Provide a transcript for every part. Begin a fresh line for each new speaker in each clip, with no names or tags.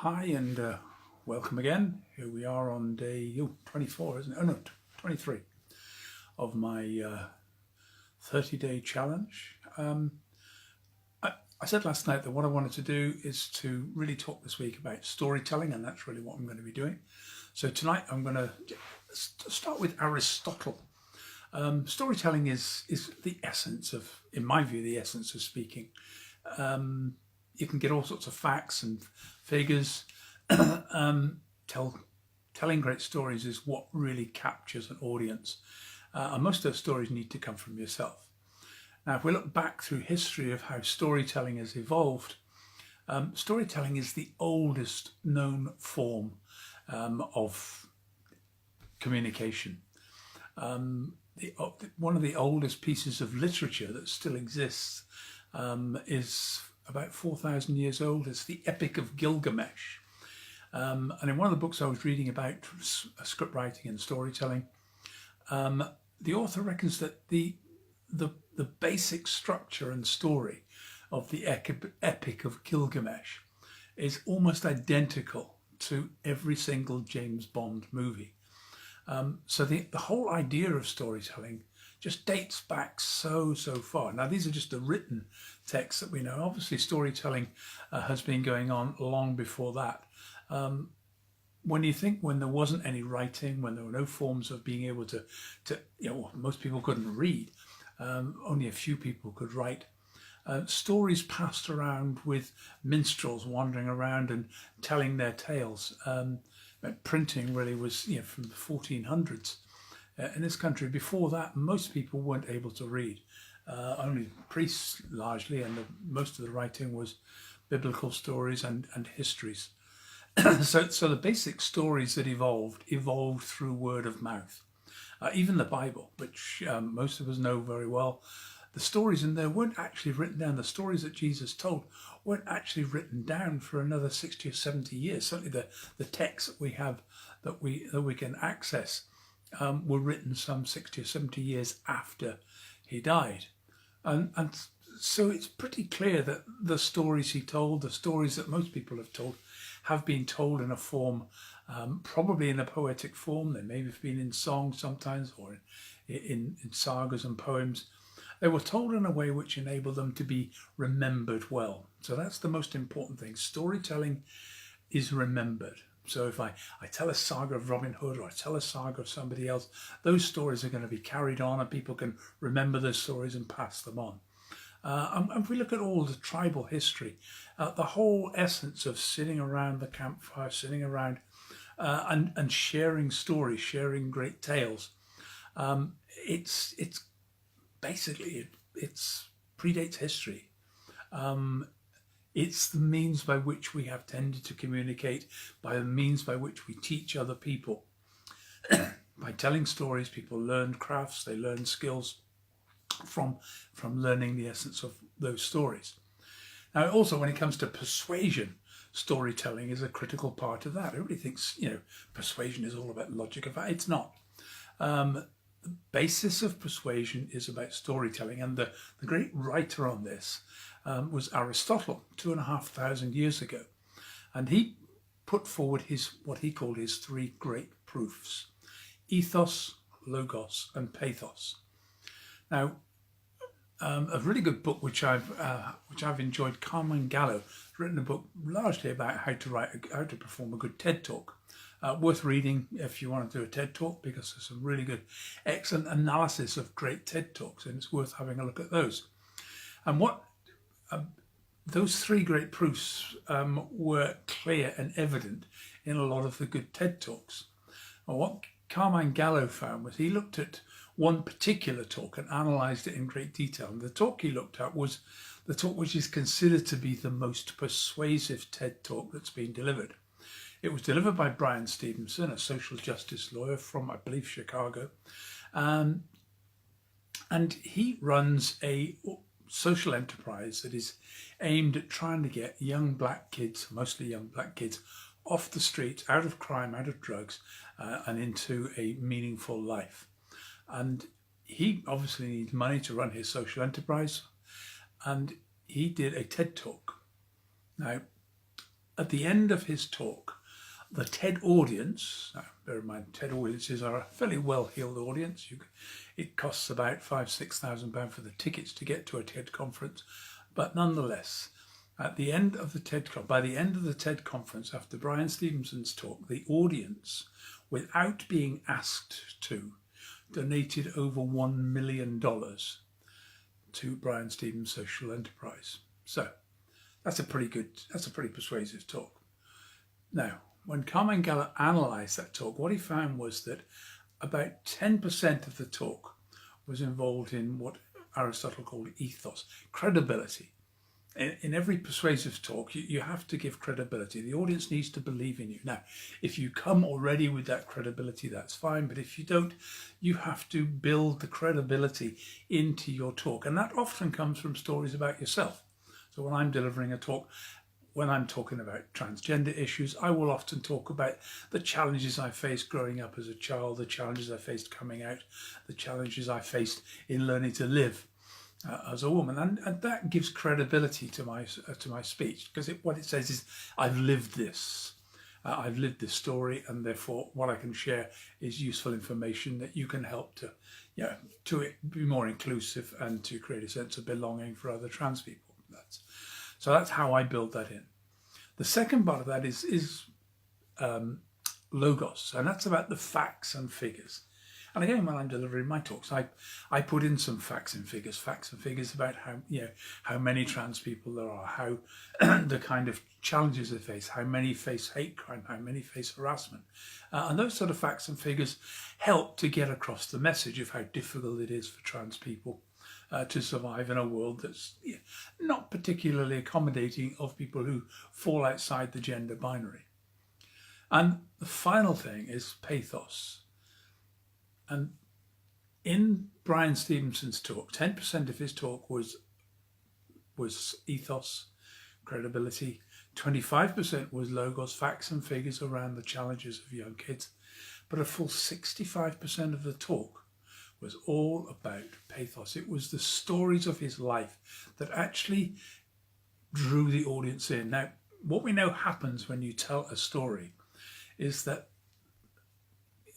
Hi and welcome again. Here we are on day 24, isn't it? Oh no, 23 of my 30-day challenge. I said last night that what I wanted to do is to really talk this week about storytelling, and that's really what I'm going to be doing. So tonight I'm going to start with Aristotle. Storytelling is the essence of, in my view, the essence of speaking. You can get all sorts of facts and figures. Telling great stories is what really captures an audience. And most of those stories need to come from yourself. Now, if we look back through history of how storytelling has evolved, storytelling is the oldest known form of communication. One of the oldest pieces of literature that still exists is about 4,000 years old. It's the Epic of Gilgamesh. And in one of the books I was reading about script writing and storytelling, the author reckons that the basic structure and story of the Epic of Gilgamesh is almost identical to every single James Bond movie. So the whole idea of storytelling just dates back so far. Now, these are just the written texts that we know. Obviously, storytelling has been going on long before that. When there wasn't any writing, when there were no forms of being able to most people couldn't read, only a few people could write. Stories passed around with minstrels wandering around and telling their tales. Printing really was from the 1400s in this country. Before that, most people weren't able to read. Only priests largely, and most of the writing was biblical stories and histories. So the basic stories that evolved through word of mouth. Even the Bible, which most of us know very well, the stories in there weren't actually written down. The stories that Jesus told weren't actually written down for another 60 or 70 years. Certainly the texts that we have that we can access were written some 60 or 70 years after he died. And so it's pretty clear that the stories he told, the stories that most people have been told in a form, probably in a poetic form. They may have been in songs sometimes, or in sagas and poems. They were told in a way which enabled them to be remembered well. So that's the most important thing. Storytelling is remembered. So if I tell a saga of Robin Hood, or I tell a saga of somebody else, those stories are going to be carried on, and people can remember those stories and pass them on. And if we look at all the tribal history, the whole essence of sitting around the campfire, sitting around and sharing stories, sharing great tales, it's basically, it predates history. It's the means by which we have tended to communicate, by the means by which we teach other people. By telling stories, people learn crafts, they learn skills from learning the essence of those stories. Now, also, when it comes to persuasion, storytelling is a critical part of that. Everybody thinks, persuasion is all about logic. It's not. The basis of persuasion is about storytelling, and the great writer on this was Aristotle 2,500 years ago, and he put forward what he called his three great proofs: ethos, logos, and pathos. Now, a really good book which I've enjoyed, Carmine Gallo, written a book largely about how to perform a good TED Talk. Worth reading if you want to do a TED Talk, because there's some really good, excellent analysis of great TED Talks, and it's worth having a look at those. And what those three great proofs were clear and evident in a lot of the good TED Talks. And what Carmine Gallo found was he looked at one particular talk and analysed it in great detail. And the talk he looked at was the talk which is considered to be the most persuasive TED Talk that's been delivered. It was delivered by Brian Stevenson, a social justice lawyer from, I believe, Chicago. And he runs a social enterprise that is aimed at trying to get young black kids, mostly young black kids, off the streets, out of crime, out of drugs, and into a meaningful life. And he obviously needs money to run his social enterprise, and he did a TED Talk. Now, at the end of his talk, the TED audience, now bear in mind TED audiences are a fairly well-heeled audience. It costs about £5,000-6,000 for the tickets to get to a TED conference, but nonetheless, at the end of the by the end of the TED conference, after Brian Stevenson's talk, the audience, without being asked to, donated over $1 million to Brian Stevens' social enterprise. So that's a pretty persuasive talk. Now, when Carmine Gallup analysed that talk, what he found was that about 10% of the talk was involved in what Aristotle called ethos, credibility. In every persuasive talk, you have to give credibility. The audience needs to believe in you. Now, if you come already with that credibility, that's fine. But if you don't, you have to build the credibility into your talk. And that often comes from stories about yourself. So when I'm delivering a talk, when I'm talking about transgender issues, I will often talk about the challenges I faced growing up as a child, the challenges I faced coming out, the challenges I faced in learning to live as a woman, and that gives credibility to my speech, because what it says is I've lived this story, and therefore what I can share is useful information that you can help to be more inclusive and to create a sense of belonging for other trans people. So that's how I build that in. The second part of that is logos, and that's about the facts and figures. And again, when I'm delivering my talks, I put in some facts and figures about how many trans people there are, how the kind of challenges they face, how many face hate crime, how many face harassment. And those sort of facts and figures help to get across the message of how difficult it is for trans people to survive in a world that's not particularly accommodating of people who fall outside the gender binary. And the final thing is pathos. And in Brian Stevenson's talk, 10% of his talk was ethos, credibility, 25% was logos, facts and figures around the challenges of young kids, but a full 65% of the talk was all about pathos. It was the stories of his life that actually drew the audience in. Now, what we know happens when you tell a story is that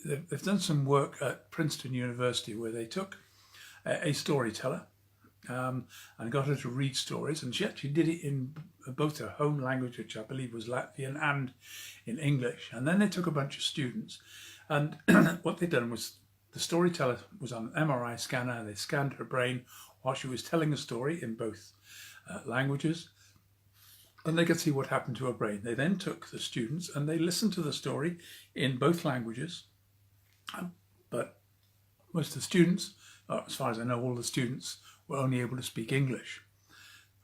they've done some work at Princeton University where they took a storyteller and got her to read stories, and she actually did it in both her home language, which I believe was Latvian, and in English. And then they took a bunch of students, and what they'd done was the storyteller was on an MRI scanner, and they scanned her brain while she was telling a story in both languages, and they could see what happened to her brain. They then took the students and they listened to the story in both languages. But most of the students, as far as I know, all the students were only able to speak English.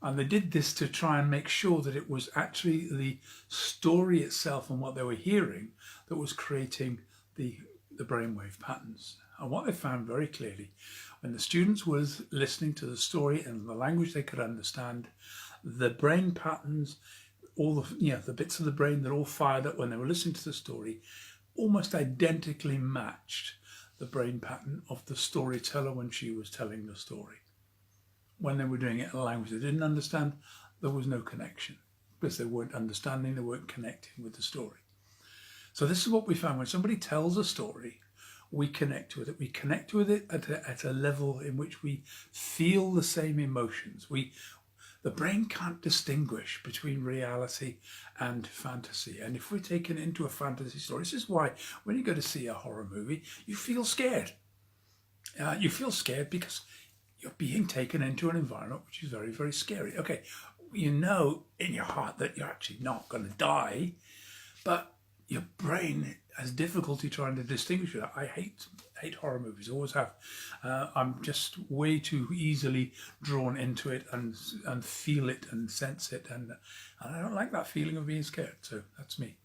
And they did this to try and make sure that it was actually the story itself and what they were hearing that was creating the brainwave patterns. And what they found very clearly, when the students were listening to the story in the language they could understand, the brain patterns, all the bits of the brain that all fired up when they were listening to the story, almost identically matched the brain pattern of the storyteller when she was telling the story. When they were doing it in a language they didn't understand, there was no connection, because they weren't understanding, they weren't connecting with the story. So this is what we found. When somebody tells a story, we connect with it. We connect with it at a level in which we feel the same emotions. The brain can't distinguish between reality and fantasy. And if we're taken into a fantasy story, this is why when you go to see a horror movie, you feel scared. You feel scared because you're being taken into an environment which is very, very scary. Okay, you know in your heart that you're actually not going to die, but your brain has difficulty trying to distinguish it. I hate horror movies, always have. I'm just way too easily drawn into it and feel it and sense it, and I don't like that feeling of being scared. So that's me.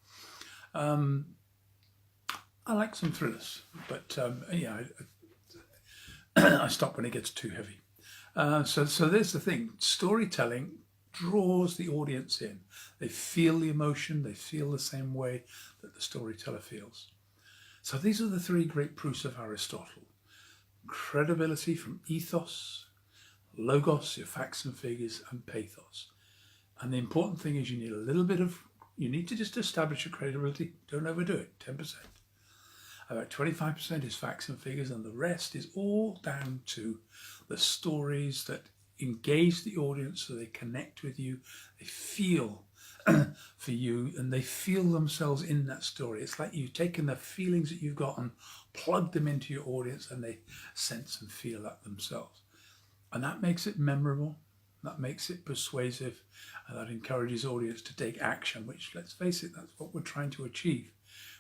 I like some thrillers, but I stop when it gets too heavy. So there's the thing. Storytelling draws the audience in. They feel the emotion, they feel the same way that the storyteller feels. So these are the three great proofs of Aristotle. Credibility from ethos, logos, your facts and figures, and pathos. And the important thing is you need a little bit of You need to just establish your credibility. Don't overdo it. 10%. About 25% is facts and figures, and the rest is all down to the stories that engage the audience so they connect with you, they feel for you, and they feel themselves in that story. It's like you've taken the feelings that you've got and plugged them into your audience, and they sense and feel that themselves. And that makes it memorable, that makes it persuasive, and that encourages audience to take action, which, let's face it, that's what we're trying to achieve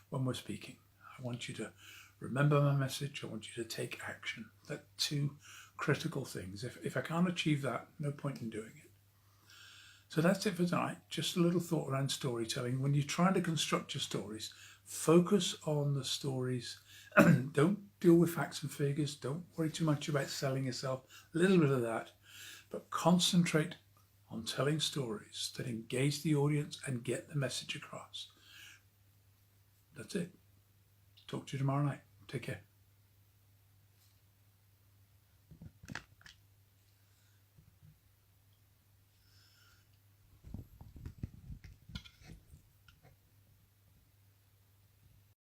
when we're speaking. I want you to remember my message. I want you to take action. They're two critical things. If I can't achieve that, no point in doing it. So that's it for tonight. Just a little thought around storytelling. When you're trying to construct your stories, focus on the stories. Don't deal with facts and figures. Don't worry too much about selling yourself. A little bit of that. But concentrate on telling stories that engage the audience and get the message across. That's it. Talk to you tomorrow night. Take care.